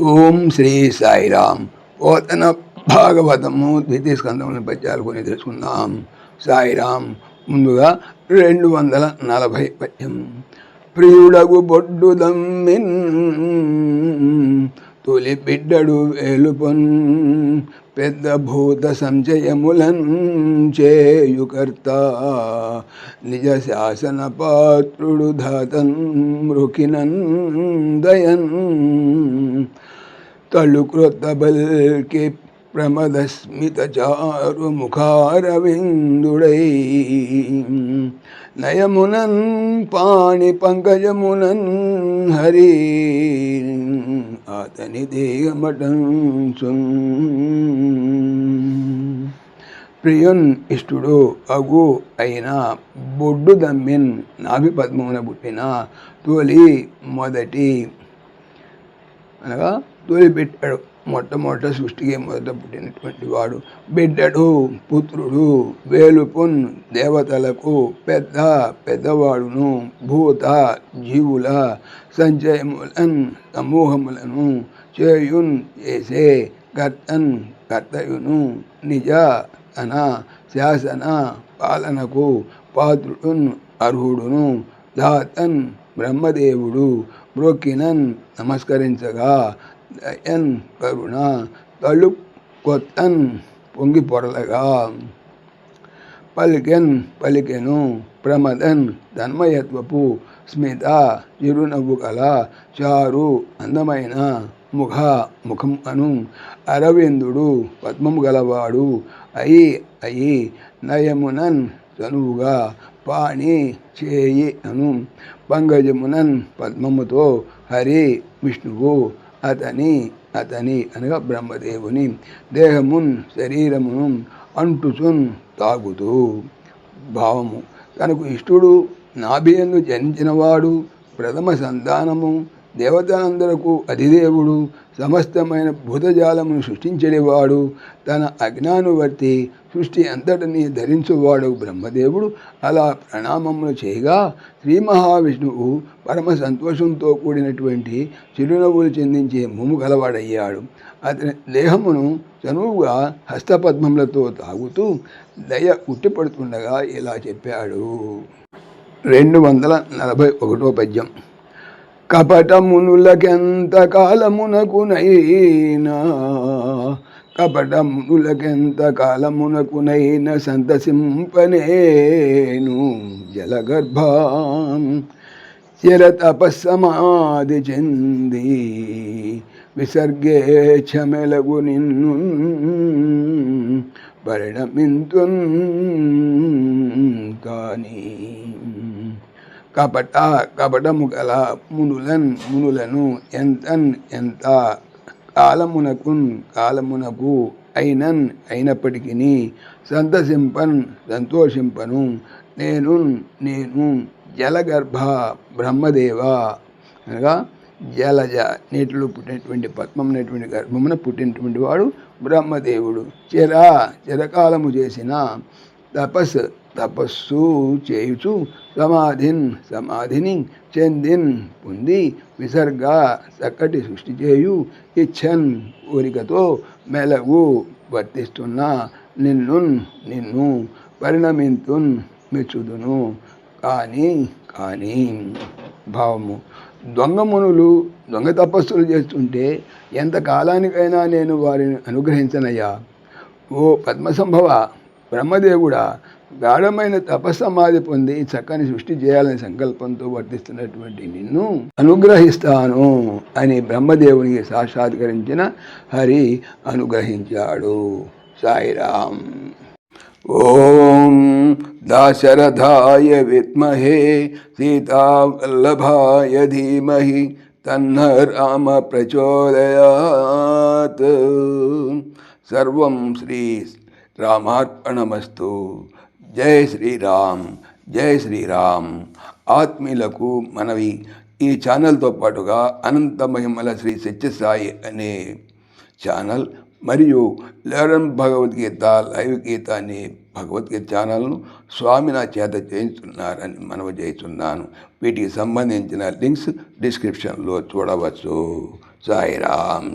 ఓం శ్రీ సాయిరామ్. పోతన భాగవతము ద్వితీయ స్కంధంలో పద్యాలు కొన్ని తెలుసుకుందాం. సాయిరామ్. ముందుగా 240 పద్యం. ప్రియుడగు బొడ్డు దమ్మిన్ తొలి బిడ్డడు వేలుపొన్ పెద్ద భూత సంచయములన్ చేయుకర్త నిజ శాసన పాత్రుడు ధాతన్ మృకినన్ దయన్ తలు క్రొత్త బల్కి ప్రమదస్మిత చారు ముఖారవిందుడై నయమునన్ పాణి పంకజమునన్ హరి అతని దేహమటంచున్ ప్రియున్ ఇష్టుడు అగు అయిన బొడ్డు దమ్మిన్ నాభి పద్మమున పుట్టిన మొదటి అనగా తొలి బిడ్డడు మొట్టమొదట సృష్టికి మొదట పుట్టినటువంటి వాడు బిడ్డడు పుత్రుడు వేలుపున్ దేవతలకు పెద్దవాడును భూత జీవుల సంచయములన్ సమూహములను చేయున్ చేసే కర్తన్ కర్తయును నిజ తన శాసన పాలనకు పాత్రుడున్ అర్హుడును దాతన్ బ్రహ్మదేవుడు బ్రోకినన్ నమస్కరించగా దయన్ కరుణ తలు కొత్తన్ పొంగి పొరలగా పలికెను ప్రమదన్ తన్మయత్వపు స్మిత చిరునవ్వు కల చారు అందమైన ముఖం అను అరవిందుడు పద్మము గలవాడు అయి నయమునన్ తనువుగా పాణి చేయి అను పంగజమునన్ పద్మముతో హరి విష్ణువు అతని అనగా బ్రహ్మదేవుని దేహమున్ శరీరమును అంటుచున్ తాగుతూ భావము తనకు ఇష్టుడు నాభియందు జనించినవాడు ప్రథమ సంతానము దేవతలందరకు అధిదేవుడు సమస్తమైన భూతజాలమును సృష్టించేవాడు తన అజ్ఞానువర్తి సృష్టి అంతటిని ధరించువాడు బ్రహ్మదేవుడు అలా ప్రణామములు చేయగా శ్రీ మహావిష్ణువు పరమ సంతోషంతో కూడినటువంటి చిరునవ్వులు చెందించే మొమ్ము గలవాడయ్యాడు. అతని దేహమును చనువుగా హస్తపద్మములతో తాగుతూ దయ ఉట్టిపడుతుండగా ఇలా చెప్పాడు. 241 పద్యం. కపటమునులకెంత కాలమునకునైనా సంతసింపనేను జలగర్భం చిరతపస్సమాధి చెంది విసర్గేచ్ఛమెలగు నిన్ను పరిణమింతున్ కాని కపటము గల మునులను ఎంత కాలమునకు అయినప్పటికీ సంతోషింపను నేను జలగర్భ బ్రహ్మదేవ అనగా జలజ నీటిలో పుట్టినటువంటి పద్మమైనటువంటి గర్భమున పుట్టినటువంటి వాడు బ్రహ్మదేవుడు. చిరకాలము చేసిన తపస్సు చేయుచు సమాధిని చెందిన్ పొంది విసర్గ చక్కటి సృష్టి చేయు ఇచ్చన్ కోరికతో మెలగు వర్తిస్తున్న నిన్ను పరిణమింతున్ మెచ్చుదును. కానీ భావము దొంగ తపస్సులు చేస్తుంటే ఎంతకాలానికైనా నేను వారిని అనుగ్రహించనయ్యా. ఓ పద్మసంభవ బ్రహ్మదేవుడా, గాఢమైన తపస్సమాధి పొంది చక్కని సృష్టి చేయాలని సంకల్పంతో వర్తిస్తున్నటువంటి నిన్ను అనుగ్రహిస్తాను అని బ్రహ్మదేవునికి సాక్షాత్కరించిన హరి అనుగ్రహించాడు. సాయిరామ్. ఓం దాశరథాయ విద్మహే సీతావల్లభాయ ధీమహి తన్న రామ ప్రచోదయాత్. సర్వం శ్రీ రామార్పణమస్తు. జై శ్రీరామ్. జై శ్రీరామ్. ఆత్మీయులకు మనవి, ఈ ఛానల్తో పాటుగా అనంత మహిమల శ్రీ సత్యసాయి అనే ఛానల్ మరియు లెర్న్ భగవద్గీత లైవ్ గీత అనే భగవద్గీత ఛానల్ను స్వామి నా చేత చేయించున్నారని మనవి చేస్తున్నాను. వీటికి సంబంధించిన లింక్స్ డిస్క్రిప్షన్లో చూడవచ్చు. సాయిరామ్.